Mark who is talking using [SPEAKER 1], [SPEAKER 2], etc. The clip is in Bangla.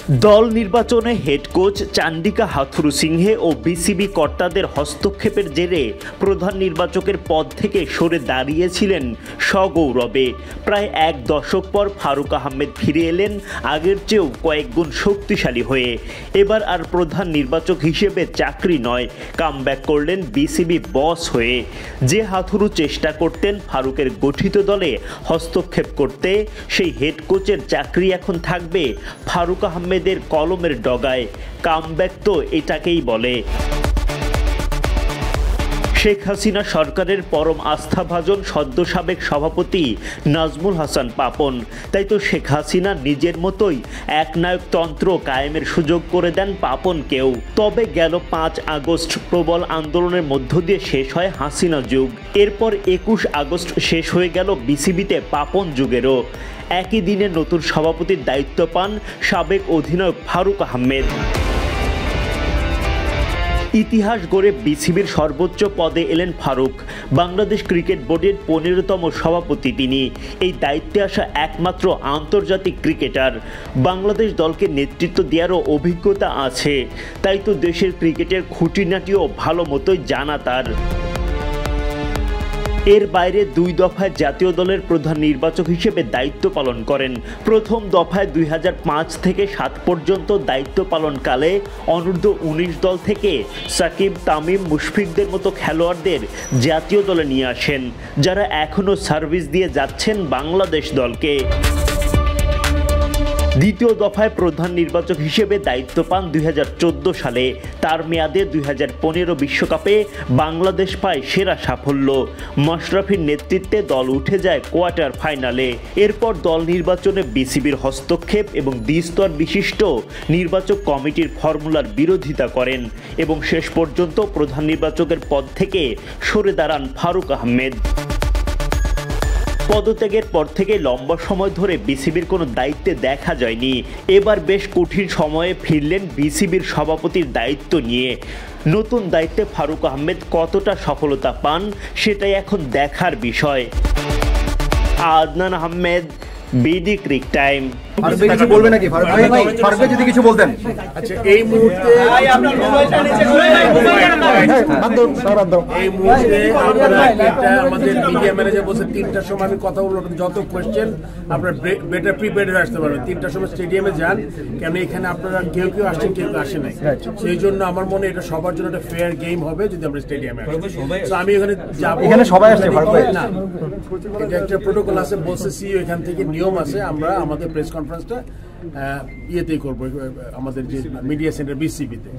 [SPEAKER 1] দল নির্বাচনে হেড কোচ চান্ডিকা হাথুরুসিংহে ও বিসিবি কর্তাদের হস্তক্ষেপের জেরে প্রধান নির্বাচকের পদ থেকে সরে দাঁড়িয়েছিলেন সগৌরবে। প্রায় এক দশক পর ফারুক আহমেদ ফিরে এলেন আগের চেয়েও কয়েকগুণ শক্তিশালী হয়ে। এবার আর প্রধান নির্বাচক হিসেবে চাকরি নয়, কামব্যাক করলেন বিসিবি বস হয়ে। যে হাথুরু চেষ্টা করতেন ফারুকের গঠিত দলে হস্তক্ষেপ করতে, সেই হেড কোচের চাকরি এখন থাকবে ফারুক আহমেদের কলমের ডগায়। কামব্যাক তো এটাকেই বলে। শেখ হাসিনা সরকারের পরম আস্থাভাজন সদ্য সাবেক সভাপতি নাজমুল হাসান পাপন। তাই তো শেখ হাসিনা নিজের মতোই একনায়কতন্ত্র কায়েমের সুযোগ করে দেন পাপনকেও। তবে গেল 5 আগস্ট প্রবল আন্দোলনের মধ্য দিয়ে শেষ হয় হাসিনা যুগ। এরপর 21 আগস্ট শেষ হয়ে গেল বিসিবিতে পাপন যুগেরও। একই দিনে নতুন সভাপতির দায়িত্ব পান সাবেক অধিনায়ক ফারুক আহমেদ। ইতিহাস গড়ে বিসিবির সর্বোচ্চ পদে এলেন ফারুক। বাংলাদেশ ক্রিকেট বোর্ডের 15তম সভাপতি তিনি। এই দায়িত্বে আসা একমাত্র আন্তর্জাতিক ক্রিকেটার। বাংলাদেশ দলকে নেতৃত্ব দেওয়ারও অভিজ্ঞতা আছে। তাই তো দেশের ক্রিকেটের খুঁটিনাটিও ভালো মতোই জানা তার। এর বাইরে 2 দফায় জাতীয় দলের প্রধান নির্বাচক হিসেবে দায়িত্ব পালন করেন। প্রথম দফায় 2005 থেকে 7 পর্যন্ত দায়িত্ব পালনকালে অনূর্ধ্ব-19 দল থেকে সাকিব, তামিম, মুশফিকদের মতো খেলোয়াড়দের জাতীয় দলে নিয়ে আসেন, যারা এখনও সার্ভিস দিয়ে যাচ্ছেন বাংলাদেশ দলকে। দ্বিতীয় দফায় প্রধান নির্বাচক হিসেবে দায়িত্ব পান 2014 সালে। তার মেয়াদে 2015 বিশ্বকাপে বাংলাদেশ পায় সেরা সাফল্য। মাশরাফির নেতৃত্বে দল উঠে যায় কোয়ার্টার ফাইনালে। এরপর দল নির্বাচনে বিসিবির হস্তক্ষেপ এবং দ্বিস্তর বিশিষ্ট নির্বাচক কমিটির ফর্মুলার বিরোধিতা করেন এবং শেষ পর্যন্ত প্রধান নির্বাচকের পদ থেকে সরে দাঁড়ান ফারুক আহমেদ। পদত্যাগের পর থেকে লম্বা সময় ধরে বিসিবির কোনো দায়িত্বে দেখা যায়নি। এবার বেশ কঠিন সময়ে ফিরলেন বিসিবির সভাপতির দায়িত্ব নিয়ে। নতুন দায়িত্বে ফারুক আহমেদ কতটা সফলতা পান সেটাই এখন দেখার বিষয়। Adnan Ahmed, BD cric time.
[SPEAKER 2] কিছু বলবে নাকি ফারুক ভাই, যদি কিছু বলতেন।
[SPEAKER 3] আচ্ছা, এই মুহূর্তে আমাদের মিডিয়া ম্যানেজার বলছে 3টার সময় আমি কথা বলবো। যত কোয়েশ্চেন আপনারা বেটার প্রিপেয়ার্ড হয়ে আসতে পারবেন। 3টার সময় স্টেডিয়ামে যান, কেন এখানে আপনারা কেউ কেউ আসছেন, কেউ কেউ আসে নাই। সেই জন্য আমার মনে এটা সবার জন্য একটা ফেয়ার গেম হবে যদি আমরা স্টেডিয়ামে আসি। তো আমি এখানে যাবো, এখানে সবাই আসছে না, এটা একটা প্রোটোকল আছে, বলছে সিইও এখান থেকে নিয়ম আছে। আমরা আমাদের প্রেস কনফারেন্সটা ইয়েতেই করবো, আমাদের যে মিডিয়া সেন্টার বিসিবিতে।